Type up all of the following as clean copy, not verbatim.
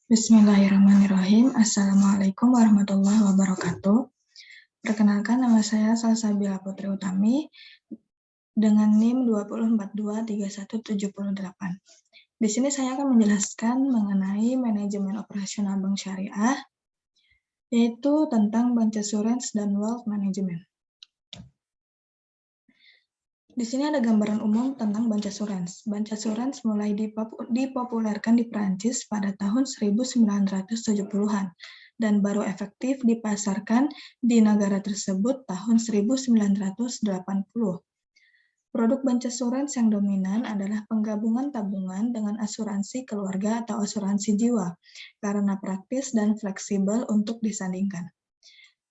Bismillahirrahmanirrahim. Assalamualaikum warahmatullahi wabarakatuh. Perkenalkan, nama saya Salsabila Putri Utami dengan NIM 20423178. Di sini saya akan menjelaskan mengenai manajemen operasional bank syariah, yaitu tentang Bancassurance dan Wealth Management. Di sini ada gambaran umum tentang Bancassurance. Bancassurance mulai dipopulerkan di Prancis pada tahun 1970-an dan baru efektif dipasarkan di negara tersebut tahun 1980. Produk Bancassurance yang dominan adalah penggabungan tabungan dengan asuransi keluarga atau asuransi jiwa, karena praktis dan fleksibel untuk disandingkan.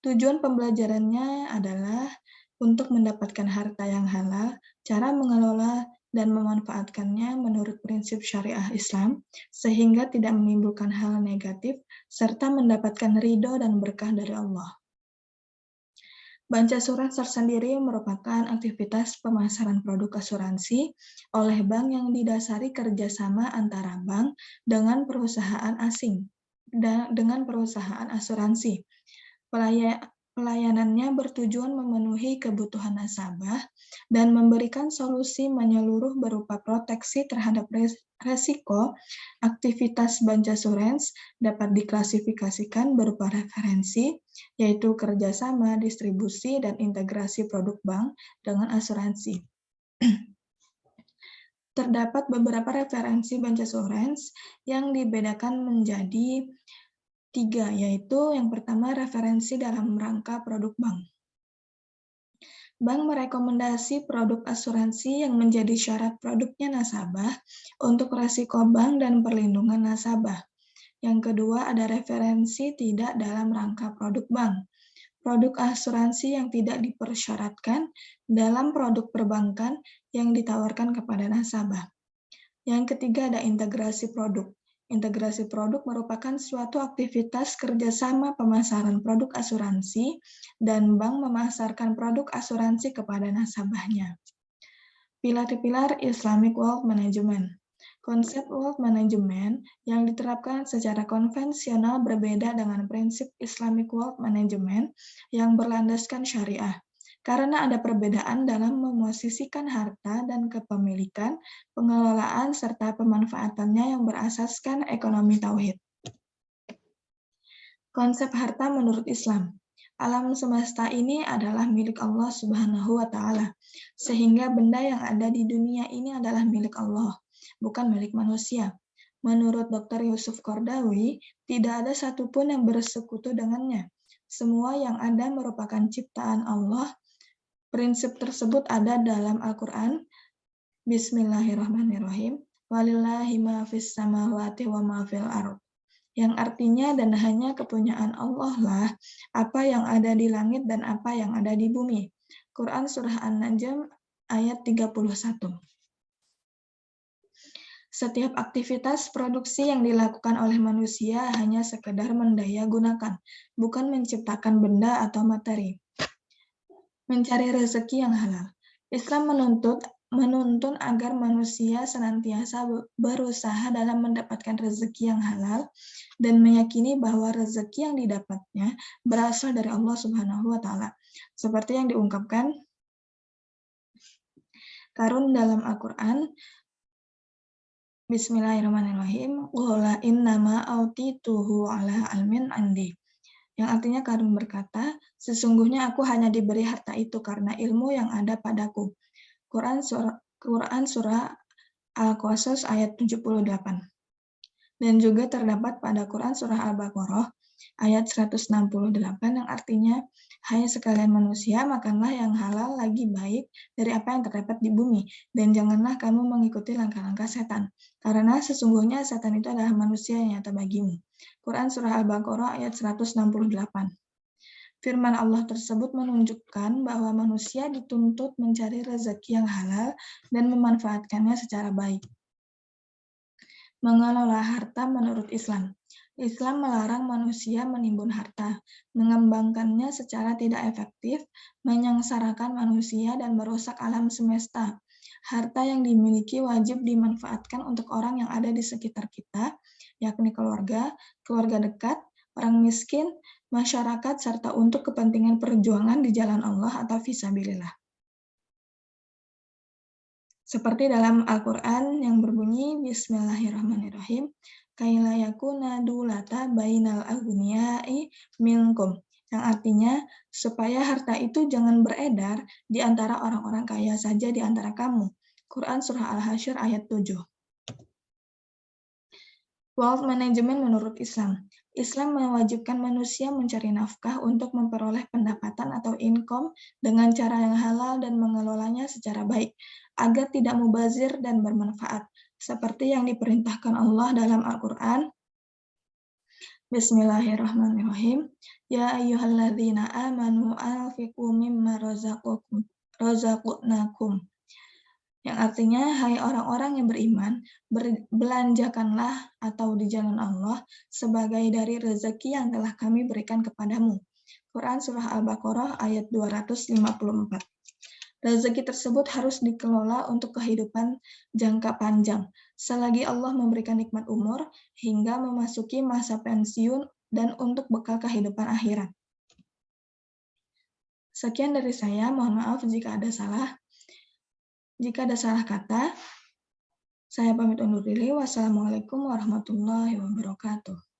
Tujuan pembelajarannya adalah untuk mendapatkan harta yang halal, cara mengelola dan memanfaatkannya menurut prinsip syariah Islam, sehingga tidak menimbulkan hal negatif, serta mendapatkan ridho dan berkah dari Allah. Bancassurance tersendiri merupakan aktivitas pemasaran produk asuransi oleh bank yang didasari kerjasama antara bank dengan perusahaan asing, dengan perusahaan asuransi. Pelayanannya bertujuan memenuhi kebutuhan nasabah dan memberikan solusi menyeluruh berupa proteksi terhadap resiko. Aktivitas Bancassurance dapat diklasifikasikan berupa referensi, yaitu kerjasama, distribusi, dan integrasi produk bank dengan asuransi. Terdapat beberapa referensi Bancassurance yang dibedakan menjadi 3, yaitu yang pertama referensi dalam rangka produk bank. Bank merekomendasi produk asuransi yang menjadi syarat produknya nasabah untuk resiko bank dan perlindungan nasabah. Yang kedua ada referensi tidak dalam rangka produk bank. Produk asuransi yang tidak dipersyaratkan dalam produk perbankan yang ditawarkan kepada nasabah. Yang ketiga ada integrasi produk. Integrasi produk merupakan suatu aktivitas kerjasama pemasaran produk asuransi dan bank memasarkan produk asuransi kepada nasabahnya. Pilar-pilar Islamic Wealth Management. Konsep wealth management yang diterapkan secara konvensional berbeda dengan prinsip Islamic Wealth Management yang berlandaskan syariah. Karena ada perbedaan dalam memosisikan harta dan kepemilikan, pengelolaan, serta pemanfaatannya yang berasaskan ekonomi tauhid. Konsep harta menurut Islam. Alam semesta ini adalah milik Allah Subhanahu wa Ta'ala, sehingga benda yang ada di dunia ini adalah milik Allah, bukan milik manusia. Menurut Dr. Yusuf Qardawi, tidak ada satupun yang bersekutu dengannya. Semua yang ada merupakan ciptaan Allah. Prinsip tersebut ada dalam Al-Quran. Bismillahirrahmanirrahim. Walillahi ma fis samawati wa ma fil ardh. Yang artinya dan hanya kepunyaan Allah lah apa yang ada di langit dan apa yang ada di bumi. Quran Surah An-Najm ayat 31. Setiap aktivitas produksi yang dilakukan oleh manusia hanya sekedar mendaya gunakan, bukan menciptakan benda atau materi. Mencari rezeki yang halal. Islam menuntun agar manusia senantiasa berusaha dalam mendapatkan rezeki yang halal dan meyakini bahwa rezeki yang didapatnya berasal dari Allah Subhanahu wa Ta'ala. Seperti yang diungkapkan Karun dalam Al-Quran. Bismillahirrahmanirrahim. Qula innama autituhu ala ilmin indi. Yang artinya Karun berkata, sesungguhnya aku hanya diberi harta itu karena ilmu yang ada padaku. Quran Surah Al-Qasas ayat 78. Dan juga terdapat pada Quran Surah Al-Baqarah ayat 168 yang artinya, hai sekalian manusia, makanlah yang halal lagi baik dari apa yang terdapat di bumi, dan janganlah kamu mengikuti langkah-langkah setan, karena sesungguhnya setan itu adalah manusia yang nyata bagimu. Quran Surah Al-Baqarah ayat 168. Firman Allah tersebut menunjukkan bahwa manusia dituntut mencari rezeki yang halal dan memanfaatkannya secara baik. Mengelola harta menurut Islam. Islam melarang manusia menimbun harta, mengembangkannya secara tidak efektif, menyengsarakan manusia dan merusak alam semesta. Harta yang dimiliki wajib dimanfaatkan untuk orang yang ada di sekitar kita, yakni keluarga, keluarga dekat, orang miskin, masyarakat, serta untuk kepentingan perjuangan di jalan Allah atau fisabilillah. Seperti dalam Al-Quran yang berbunyi, Bismillahirrahmanirrahim, kaila yakuna dulata bainal aghniyai minkum, yang artinya supaya harta itu jangan beredar di antara orang-orang kaya saja di antara kamu. Quran Surah Al-Hasyr ayat 7. Wealth management menurut Islam. Islam mewajibkan manusia mencari nafkah untuk memperoleh pendapatan atau income dengan cara yang halal dan mengelolanya secara baik, agar tidak mubazir dan bermanfaat, seperti yang diperintahkan Allah dalam Al-Quran. Bismillahirrahmanirrahim. Ya ayyuhalladzina amanu anfiqu mimma razaqnakum. Yang artinya, hai orang-orang yang beriman, belanjakanlah atau di jalan Allah sebagai dari rezeki yang telah kami berikan kepadamu. Quran Surah Al-Baqarah ayat 254. Rezeki tersebut harus dikelola untuk kehidupan jangka panjang, selagi Allah memberikan nikmat umur hingga memasuki masa pensiun dan untuk bekal kehidupan akhirat. Sekian dari saya, mohon maaf jika ada salah. Jika ada salah kata, saya pamit undur diri. Wassalamualaikum warahmatullahi wabarakatuh.